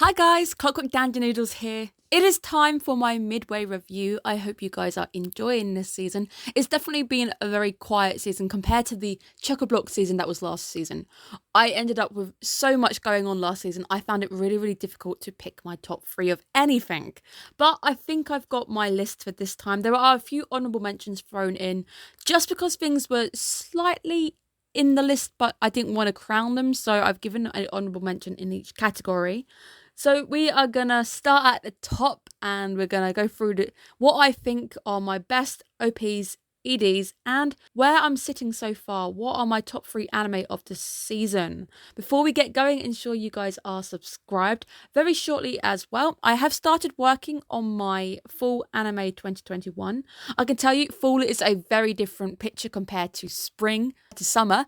Hi guys, Clockwork Dandy Noodles here. It is time for my midway review. I hope you guys are enjoying this season. It's definitely been a very quiet season compared to the Choco-Block season that was last season. I ended up with so much going on last season. I found it really difficult to pick my top 3 of anything. But I think I've got my list for this time. There are a few honourable mentions thrown in just because things were slightly in the list, but I didn't want to crown them. So I've given an honourable mention in each category. So we are gonna start at the top and we're gonna go through what I think are my best OPs, EDs, and where I'm sitting so far. What are my top 3 anime of the season? Before we get going, ensure you guys are subscribed. Very shortly as well, I have started working on my fall anime 2021. I can tell you, fall is a very different picture compared to spring to summer.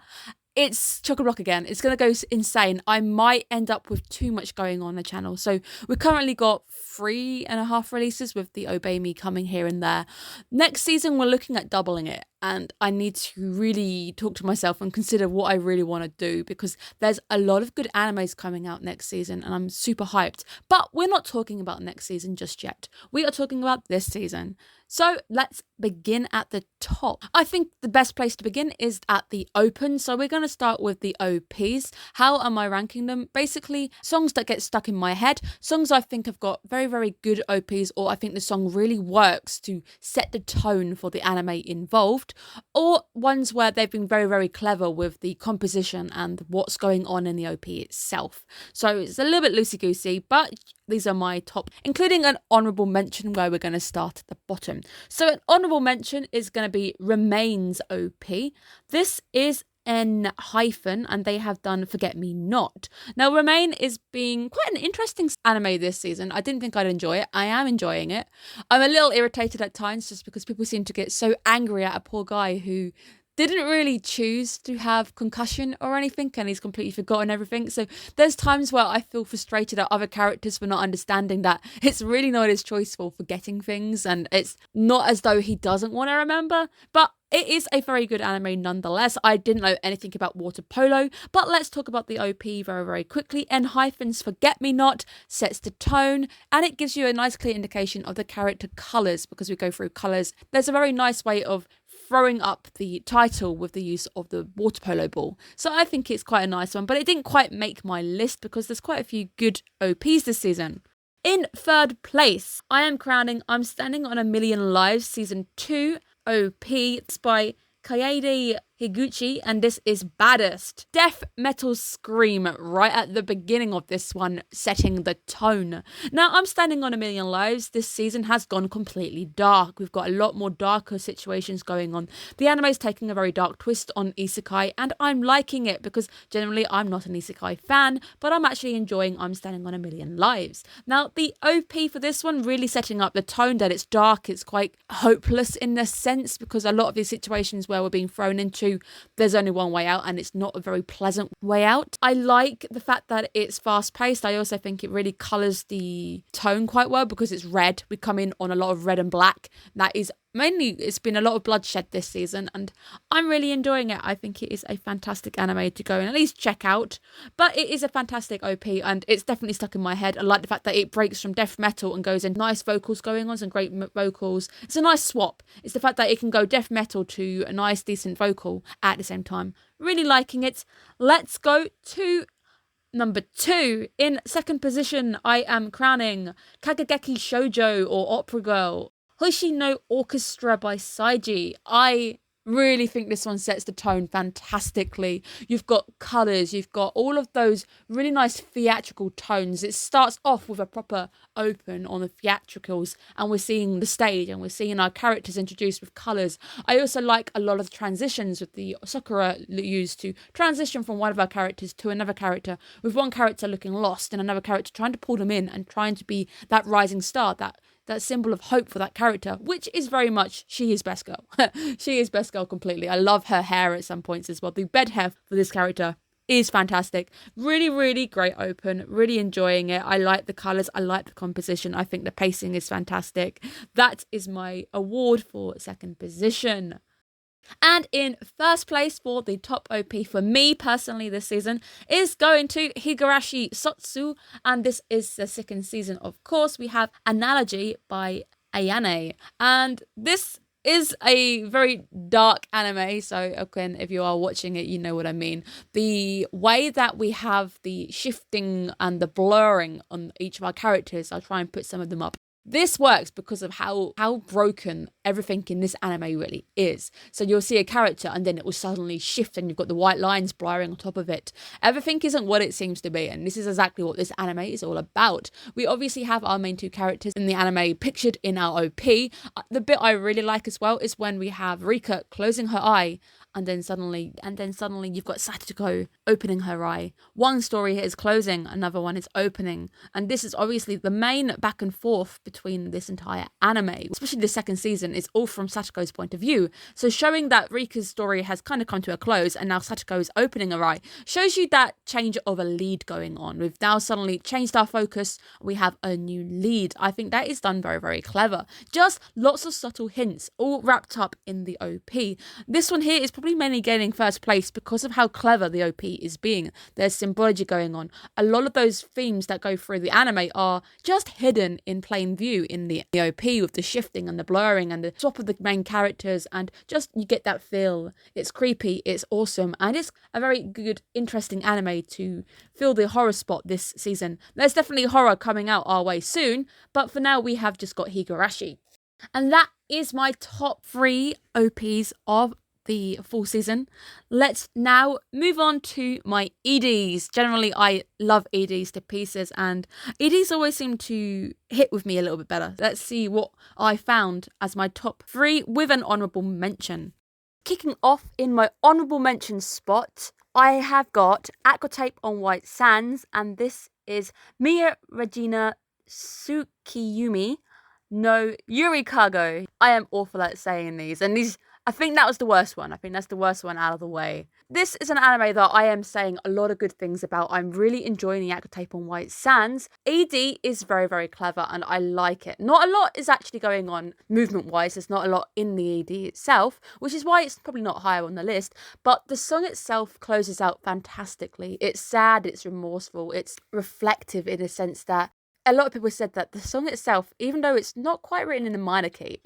It's chock-a-block again. It's going to go insane. I might end up with too much going on the channel. So we've currently got 3.5 releases with the Obey Me coming here and there. Next season, we're looking at doubling it. And I need to really talk to myself and consider what I really want to do because there's a lot of good animes coming out next season and I'm super hyped. But we're not talking about next season just yet. We are talking about this season. So let's begin at the top. I think the best place to begin is at the open. So we're going to start with the OPs. How am I ranking them? Basically, songs that get stuck in my head, songs I think have got very good OPs, or I think the song really works to set the tone for the anime involved, or ones where they've been very clever with the composition and what's going on in the OP itself. So it's a little bit loosey-goosey, but these are my top, including an honourable mention where we're going to start at the bottom. So an honourable mention is going to be Remain's OP. This is an hyphen and they have done Forget Me Not. Now Remain is being quite an interesting anime this season. I didn't think I'd enjoy it. I am enjoying it. I'm a little irritated at times just because people seem to get so angry at a poor guy who didn't really choose to have concussion or anything and he's completely forgotten everything. So there's times where I feel frustrated at other characters for not understanding that it's really not his choice for forgetting things and it's not as though he doesn't want to remember. But it is a very good anime nonetheless. I didn't know anything about water polo, but let's talk about the OP very quickly. Enhypen's Forget Me Not sets the tone and it gives you a nice clear indication of the character colours because we go through colours. There's a very nice way of throwing up the title with the use of the water polo ball. So I think it's quite a nice one, but it didn't quite make my list because there's quite a few good OPs this season. In third place, I am crowning I'm Standing on a Million Lives Season 2 OP. It's by Kaede Higuchi, and this is Baddest. Death metal scream right at the beginning of this one, setting the tone. Now, I'm Standing on a Million Lives this season has gone completely dark. We've got a lot more darker situations going on. The anime is taking a very dark twist on isekai, and I'm liking it because generally I'm not an isekai fan, but I'm actually enjoying I'm Standing on a Million Lives. Now, the OP for this one really setting up the tone that it's dark, it's quite hopeless in a sense because a lot of these situations where we're being thrown into, there's only one way out and it's not a very pleasant way out. I like the fact that it's fast paced. I also think it really colours the tone quite well because it's red. We come in on a lot of red and black. That is mainly, it's been a lot of bloodshed this season and I'm really enjoying it. I think it is a fantastic anime to go and at least check out. But it is a fantastic OP and it's definitely stuck in my head. I like the fact that it breaks from death metal and goes in nice vocals going on, some great vocals. It's a nice swap. It's the fact that it can go death metal to a nice decent vocal at the same time. Really liking it. Let's go to number 2. In second position, I am crowning Kagegeki Shoujo or Opera Girl Hoshi no Orchestra by Saiji. I really think this one sets the tone fantastically. You've got colours, you've got all of those really nice theatrical tones. It starts off with a proper open on the theatricals and we're seeing the stage and we're seeing our characters introduced with colours. I also like a lot of the transitions with the Sakura used to transition from one of our characters to another character, with one character looking lost and another character trying to pull them in and trying to be that rising star, that symbol of hope for that character, which is very much, she is best girl. She is best girl completely. I love her hair at some points as well. The bed hair for this character is fantastic. Really great open. Really enjoying it. I like the colours. I like the composition. I think the pacing is fantastic. That is my award for second position. And in first place for the top OP for me personally this season is going to Higurashi Sotsu. And this is the second season, of course. We have Analogy by Ayane. And this is a very dark anime, so again, if you are watching it, you know what I mean. The way that we have the shifting and the blurring on each of our characters, I'll try and put some of them up. This works because of how broken everything in this anime really is. So you'll see a character and then it will suddenly shift and you've got the white lines blurring on top of it. Everything isn't what it seems to be, and this is exactly what this anime is all about. We obviously have our main two characters in the anime pictured in our OP. The bit I really like as well is when we have Rika closing her eye and then suddenly you've got Satoko opening her eye. One story is closing, another one is opening. And this is obviously the main back and forth between this entire anime, especially the second season, is all from Satoko's point of view. So showing that Rika's story has kind of come to a close and now Satoko is opening her eye shows you that change of a lead going on. We've now suddenly changed our focus. We have a new lead. I think that is done very, very clever. Just lots of subtle hints all wrapped up in the OP. This one here is probably mainly gaining first place because of how clever the OP is being. There's symbology going on. A lot of those themes that go through the anime are just hidden in plain view in the OP, with the shifting and the blurring and the swap of the main characters, and just you get that feel. It's creepy, it's awesome, and it's a very good, interesting anime to fill the horror spot this season. There's definitely horror coming out our way soon, but for now we have just got Higurashi. And that is my top 3 OPs of the full season. Let's now move on to my EDs. Generally, I love EDs to pieces, and EDs always seem to hit with me a little bit better. Let's see what I found as my top 3 with an honourable mention. Kicking off in my honourable mention spot, I have got Aquatape on White Sands, and this is Mia Regina Tsukiyumi no Yurikago. I am awful at saying these, and I think that was the worst one. I think that's the worst one out of the way. This is an anime that I am saying a lot of good things about. I'm really enjoying the Aquatape on White Sands. ED is very, very clever and I like it. Not a lot is actually going on movement-wise. There's not a lot in the ED itself, which is why it's probably not higher on the list. But the song itself closes out fantastically. It's sad, it's remorseful, it's reflective in a sense that a lot of people said that the song itself, even though it's not quite written in a minor key,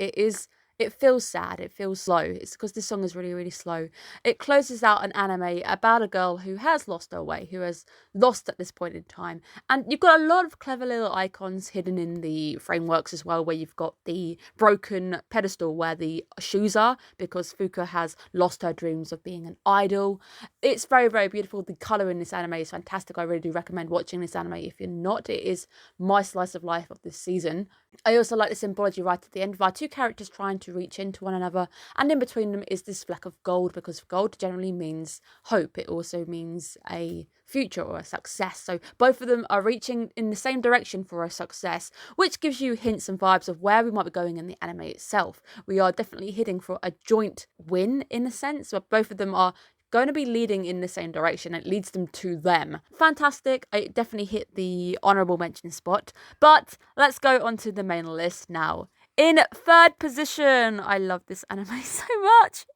it feels sad, it feels slow. It's because this song is really, really slow. It closes out an anime about a girl who has lost her way, who has lost at this point in time. And you've got a lot of clever little icons hidden in the frameworks as well, where you've got the broken pedestal where the shoes are, because Fuka has lost her dreams of being an idol. It's very, very beautiful. The colour in this anime is fantastic. I really do recommend watching this anime if you're not. It is my slice of life of this season. I also like the symbology right at the end of our two characters trying to reach into one another, and in between them is this fleck of gold, because gold generally means hope. It also means a future or a success. So both of them are reaching in the same direction for a success, which gives you hints and vibes of where we might be going in the anime itself. We are definitely heading for a joint win in a sense, where both of them are going to be leading in the same direction. It leads them to them. Fantastic. It definitely hit the honourable mention spot. But let's go on to the main list now. In third position, I love this anime so much.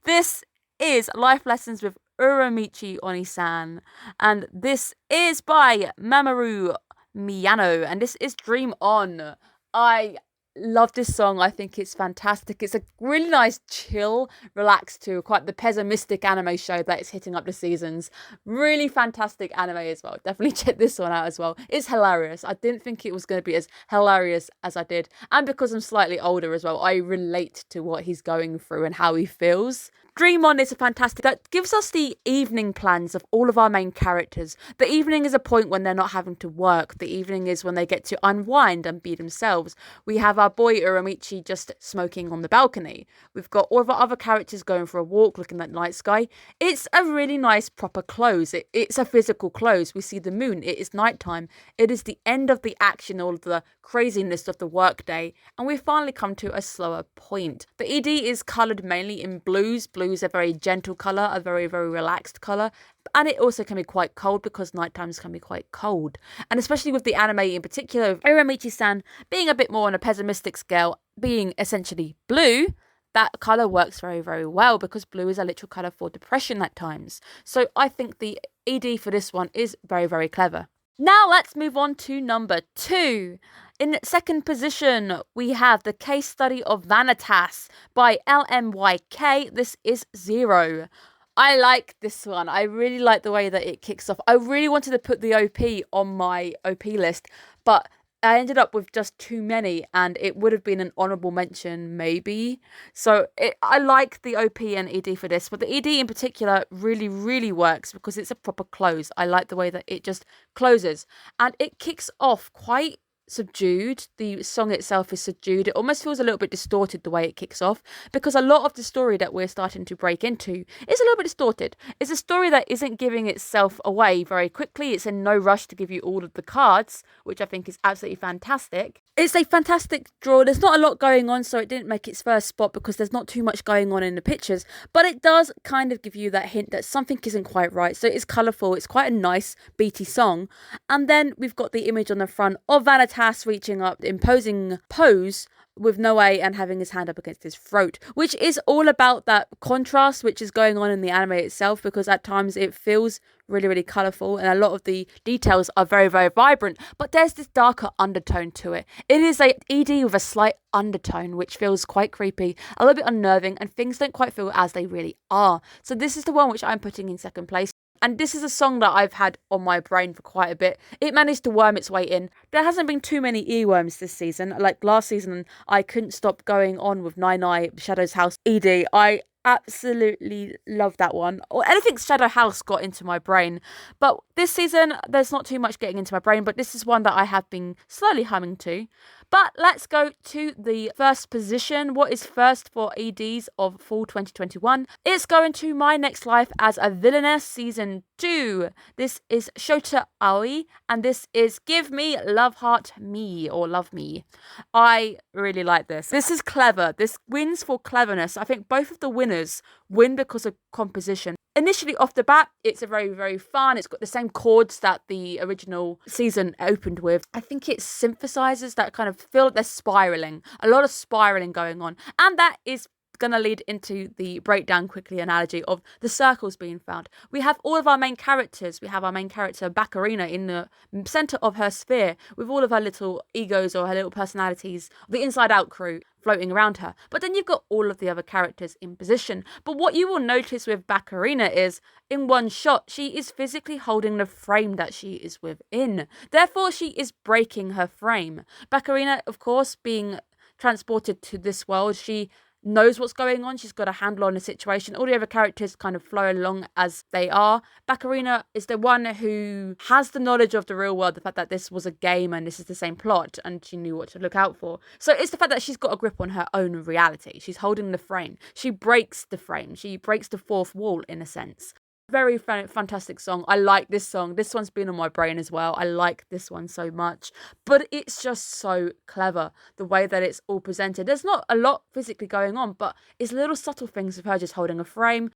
This is Life Lessons with Uramichi Onisan. And this is by Mamoru Miyano. And this is Dream On. I love this song. I think it's fantastic. It's a really nice, chill, relaxed to quite the pessimistic anime show that is hitting up the seasons. Really fantastic anime as well. Definitely check this one out as well. It's hilarious. I didn't think it was going to be as hilarious as I did. And because I'm slightly older as well, I relate to what he's going through and how he feels. Dream On is a fantastic, that gives us the evening plans of all of our main characters. The evening is a point when they're not having to work. The evening is when they get to unwind and be themselves. We have our boy Uramichi just smoking on the balcony. We've got all of our other characters going for a walk, looking at the night sky. It's a really nice proper close. It's a physical close. We see the moon. It is nighttime. It is the end of the action, all of the craziness of the workday, and we finally come to a slower point. The ED is coloured mainly in blues. Blues are a very gentle colour, a very, very relaxed colour, and it also can be quite cold because nighttimes can be quite cold. And especially with the anime in particular, Uramichi-san being a bit more on a pessimistic scale, being essentially blue, that colour works very, very well because blue is a literal colour for depression at times. So I think the ED for this one is very, very clever. Now let's move on to number 2. In second position, we have The Case Study of Vanitas by LMYK. This is Zero. I like this one. I really like the way that it kicks off. I really wanted to put the OP on my OP list, but I ended up with just too many, and it would have been an honourable mention, maybe. So I like the OP and ED for this, but the ED in particular really, really works because it's a proper close. I like the way that it just closes, and it kicks off quite subdued. The song itself is subdued. It almost feels a little bit distorted the way it kicks off because a lot of the story that we're starting to break into is a little bit distorted. It's a story that isn't giving itself away very quickly. It's in no rush to give you all of the cards, which I think is absolutely fantastic. It's a fantastic draw. There's not a lot going on, so it didn't make its first spot because there's not too much going on in the pictures, but it does kind of give you that hint that something isn't quite right. So it's colourful. It's quite a nice beaty song. And then we've got the image on the front of Vanitas reaching up, imposing pose with Noe and having his hand up against his throat, which is all about that contrast which is going on in the anime itself, because at times it feels really, really colourful and a lot of the details are very, very vibrant, but there's this darker undertone to it. It is a ED with a slight undertone which feels quite creepy, a little bit unnerving, and things don't quite feel as they really are. So this is the one which I'm putting in second place. And this is a song that I've had on my brain for quite a bit. It managed to worm its way in. There hasn't been too many earworms this season. Like last season, I couldn't stop going on with Nine Eye Shadow's House ED. I absolutely love that one. Or anything Shadow House got into my brain. But this season, there's not too much getting into my brain, but this is one that I have been slowly humming to. But let's go to the first position. What is first for EDs of fall 2021? It's going to My Next Life as a Villainess Season 2. This is Shota Aoi, and this is Give Me Love Heart Me, or Love Me. I really like this. This is clever. This wins for cleverness. I think both of the winners win because of composition. Initially off the bat, it's a very, very fun. It's got the same chords that the original season opened with. I think it synthesizes that kind of feel like they're spiraling. A lot of spiraling going on. And that is going to lead into the breakdown quickly analogy of the circles being found. We have all of our main characters. We have our main character, Baccarina, in the center of her sphere with all of her little egos or her little personalities, the Inside Out crew floating around her. But then you've got all of the other characters in position. But what you will notice with Baccarina is, in one shot, she is physically holding the frame that she is within. Therefore, she is breaking her frame. Baccarina, of course, being transported to this world, she knows what's going on. She's got a handle on the situation. All the other characters kind of flow along as they are. Baccarina is the one who has the knowledge of the real world, the fact that this was a game and this is the same plot, and she knew what to look out for. So it's the fact that she's got a grip on her own reality. She's holding the frame. She breaks the frame. She breaks the fourth wall, in a sense. Very fantastic song. I like this song. This one's been on my brain as well. I like this one so much. But it's just so clever, the way that it's all presented. There's not a lot physically going on, but it's little subtle things of her just holding a frame.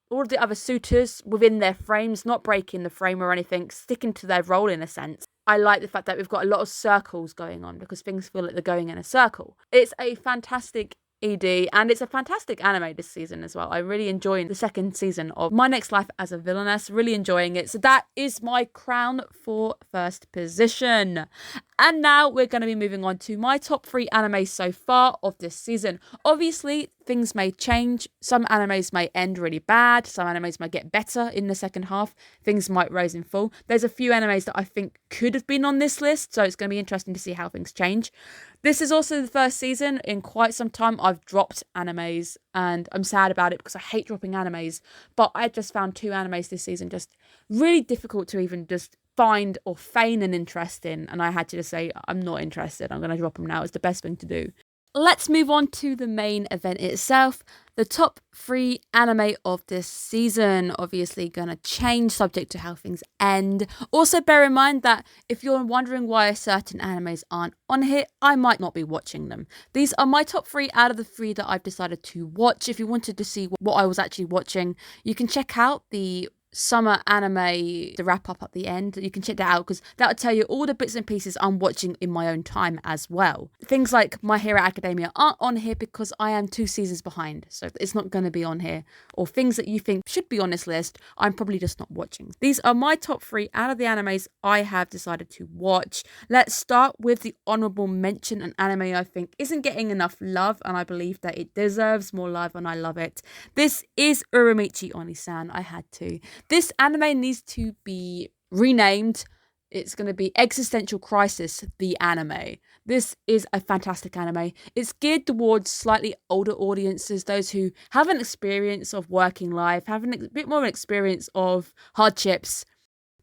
All of the other suitors within their frames, not breaking the frame or anything, sticking to their role in a sense. I like the fact that we've got a lot of circles going on because things feel like they're going in a circle. It's a fantastic ED, and it's a fantastic anime this season as well. I'm really enjoying the second season of My Next Life as a Villainess, really enjoying it. So that is my crown for first position. And now we're going to be moving on to my top 3 animes so far of this season. Obviously, things may change. Some animes may end really bad. Some animes might get better in the second half. Things might rise and fall. There's a few animes that I think could have been on this list, so it's going to be interesting to see how things change. This is also the first season in quite some time I've dropped animes, and I'm sad about it because I hate dropping animes. But I just found 2 animes this season just really difficult to even just find or feign an interest in, and I had to just say, I'm not interested. I'm going to drop them now. It's the best thing to do. Let's move on to the main event itself. The top 3 anime of this season, obviously going to change subject to how things end. Also bear in mind that if you're wondering why certain animes aren't on here, I might not be watching them. These are my top 3 out of the 3 that I've decided to watch. If you wanted to see what I was actually watching, you can check out the summer anime, the wrap up at the end. You can check that out because that'll tell you all the bits and pieces I'm watching in my own time as well. Things like My Hero Academia aren't on here because I am 2 seasons behind, so it's not going to be on here. Or things that you think should be on this list, I'm probably just not watching. These are my top 3 out of the animes I have decided to watch. Let's start with the honorable mention, an anime I think isn't getting enough love, and I believe that it deserves more love, and I love it. This is Uramichi Onisan. I had to. This anime needs to be renamed. It's going to be Existential Crisis, the anime. This is a fantastic anime. It's geared towards slightly older audiences, those who have an experience of working life, have a bit more of an experience of hardships,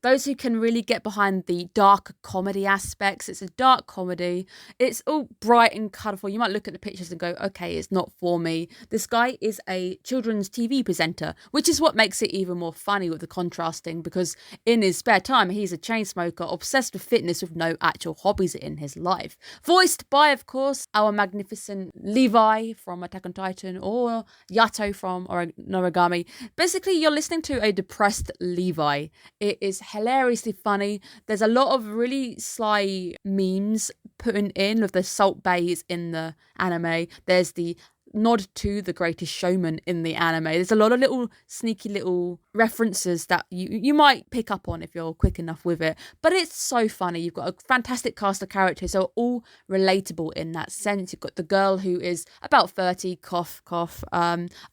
those who can really get behind the dark comedy aspects. It's a dark comedy. It's all bright and colourful. You might look at the pictures and go, okay, it's not for me. This guy is a children's TV presenter, which is what makes it even more funny with the contrasting, because in his spare time, he's a chain smoker, obsessed with fitness with no actual hobbies in his life. Voiced by, of course, our magnificent Levi from Attack on Titan, or Yato from Noragami. Basically, you're listening to a depressed Levi. It is hilariously funny. There's a lot of really sly memes put in of the Salt Bays in the anime. There's the nod to The Greatest Showman in the anime. There's a lot of little sneaky little references that you might pick up on if you're quick enough with it, but it's so funny. You've got a fantastic cast of characters, so all relatable in that sense. You've got the girl who is about 30, cough cough,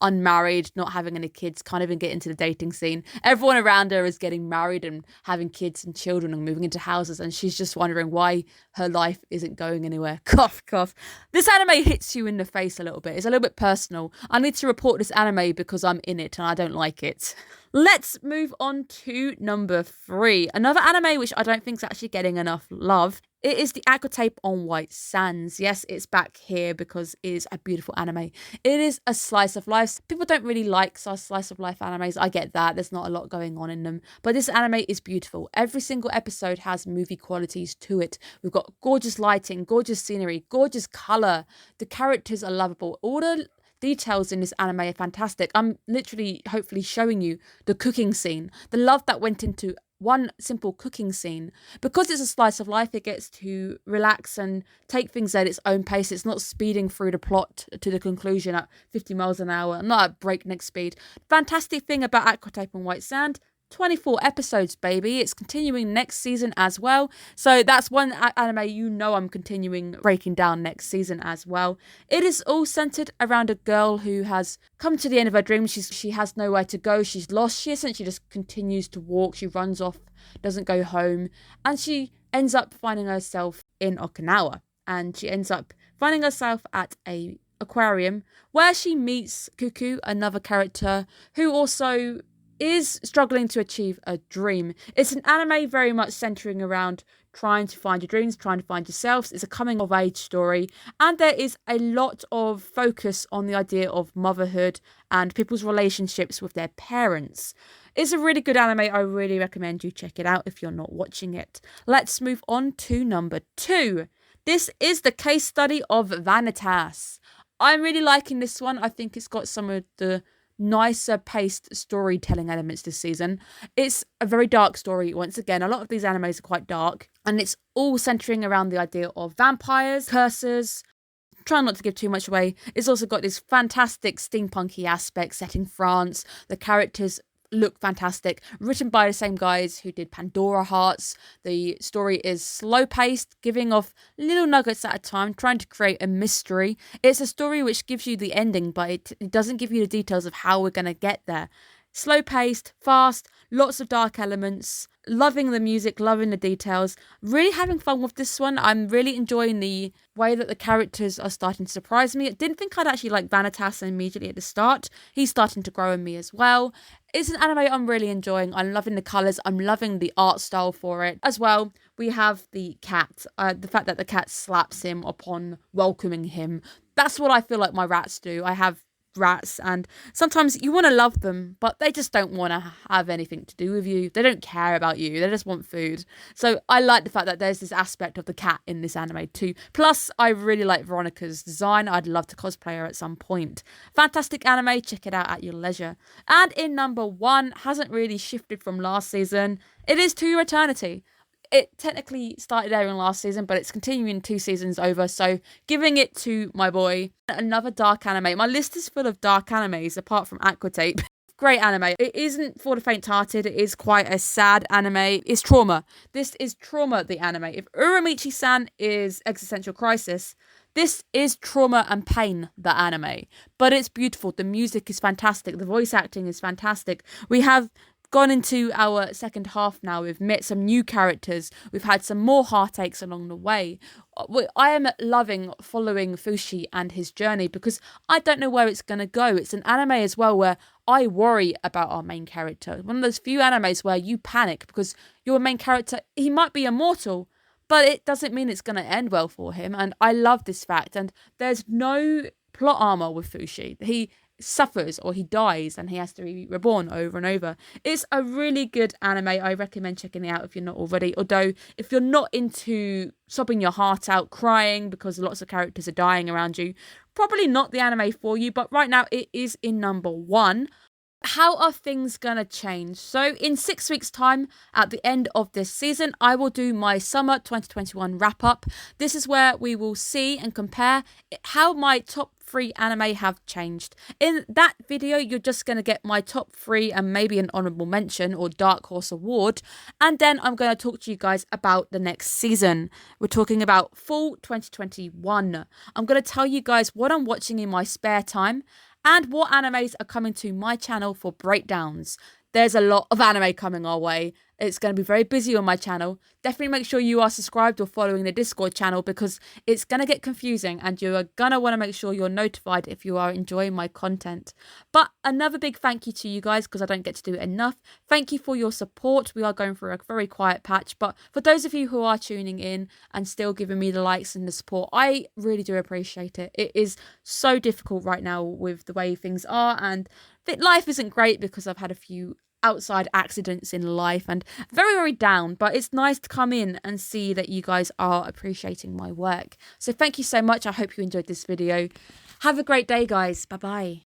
unmarried, not having any kids, can't even get into the dating scene. Everyone around her is getting married and having kids and children and moving into houses, and she's just wondering why her life isn't going anywhere. Cough cough. This anime hits you in the face a little bit. It's a little bit personal. I need to report this anime because I'm in it and I don't like it. Let's move on to number 3. Another anime which I don't think is actually getting enough love. It is the Aquatape on White Sands. Yes, it's back here because it is a beautiful anime. It is a slice of life. People don't really like slice of life animes. I get that. There's not a lot going on in them. But this anime is beautiful. Every single episode has movie qualities to it. We've got gorgeous lighting, gorgeous scenery, gorgeous colour. The characters are lovable. All the details in this anime are fantastic. I'm literally hopefully showing you the cooking scene, the love that went into one simple cooking scene. Because it's a slice of life, it gets to relax and take things at its own pace. It's not speeding through the plot to the conclusion at 50 miles an hour, not at breakneck speed. Fantastic thing about Aquatape on White Sand, 24 episodes, baby. It's continuing next season as well. So that's one anime you know I'm continuing breaking down next season as well. It is all centered around a girl who has come to the end of her dream. She has nowhere to go. She's lost. She essentially just continues to walk. She runs off, doesn't go home. And she ends up finding herself in Okinawa. And she ends up finding herself at a aquarium where she meets Kuku, another character who also is struggling to achieve a dream. It's an anime very much centering around trying to find your dreams, trying to find yourself. It's a coming of age story, and there is a lot of focus on the idea of motherhood and people's relationships with their parents. It's a really good anime. I really recommend you check it out if you're not watching it. Let's move on to number 2. This is the case study of Vanitas. I'm really liking this one. I think it's got some of the nicer paced storytelling elements this season. It's a very dark story. Once again, a lot of these animes are quite dark, and it's all centering around the idea of vampires, curses. Trying not to give too much away. It's also got this fantastic steampunky aspect set in France. The characters look fantastic. Written by the same guys who did Pandora Hearts. The story is slow paced, giving off little nuggets at a time, trying to create a mystery. It's a story which gives you the ending, but it doesn't give you the details of how we're going to get there. Slow paced, fast, lots of dark elements, loving the music, loving the details, really having fun with this one. I'm really enjoying the way that the characters are starting to surprise me. I didn't think I'd actually like Vanitas immediately at the start. He's starting to grow on me as well. It's an anime I'm really enjoying. I'm loving the colours. I'm loving the art style for it. As well, we have the cat. The fact that the cat slaps him upon welcoming him. That's what I feel like my rats do. I have brats, and sometimes you want to love them, but they just don't want to have anything to do with you. They don't care about you. They just want food. So I like the fact that there's this aspect of the cat in this anime too. Plus, I really like Veronica's design. I'd love to cosplay her at some point. Fantastic anime. Check it out at your leisure. And in number 1, hasn't really shifted from last season. It is To Your Eternity. It technically started airing last season, but it's continuing 2 seasons over, so giving it to my boy. Another dark anime. My list is full of dark animes, apart from Aquatape. Great anime. It isn't for the faint-hearted. It is quite a sad anime. It's Trauma. This is Trauma, the anime. If Uramichi-san is Existential Crisis, this is Trauma and Pain, the anime. But it's beautiful. The music is fantastic. The voice acting is fantastic. We have gone into our second half now. We've met some new characters. We've had some more heartaches along the way. I am loving following Fushi and his journey because I don't know where it's going to go. It's an anime as well where I worry about our main character. One of those few animes where you panic because your main character, he might be immortal, but it doesn't mean it's going to end well for him. And I love this fact. And there's no plot armor with Fushi. He suffers or he dies and he has to be reborn over and over. It's a really good anime. I recommend checking it out if you're not already. Although if you're not into sobbing your heart out, crying because lots of characters are dying around you, probably not the anime for you. But right now it is in number 1. How are things gonna change? So in 6 weeks time, at the end of this season, I will do my summer 2021 wrap up. This is where we will see and compare how my top 3 anime have changed. In that video, you're just going to get my top 3 and maybe an honorable mention or Dark Horse Award. And then I'm going to talk to you guys about the next season. We're talking about fall 2021. I'm going to tell you guys what I'm watching in my spare time and what animes are coming to my channel for breakdowns. There's a lot of anime coming our way. It's going to be very busy on my channel. Definitely make sure you are subscribed or following the Discord channel because it's going to get confusing and you are going to want to make sure you're notified if you are enjoying my content. But another big thank you to you guys because I don't get to do it enough. Thank you for your support. We are going through a very quiet patch, but for those of you who are tuning in and still giving me the likes and the support, I really do appreciate it. It is so difficult right now with the way things are, and life isn't great because I've had a few outside accidents in life and very, very down, but it's nice to come in and see that you guys are appreciating my work. So thank you so much. I hope you enjoyed this video. Have a great day, guys. Bye bye.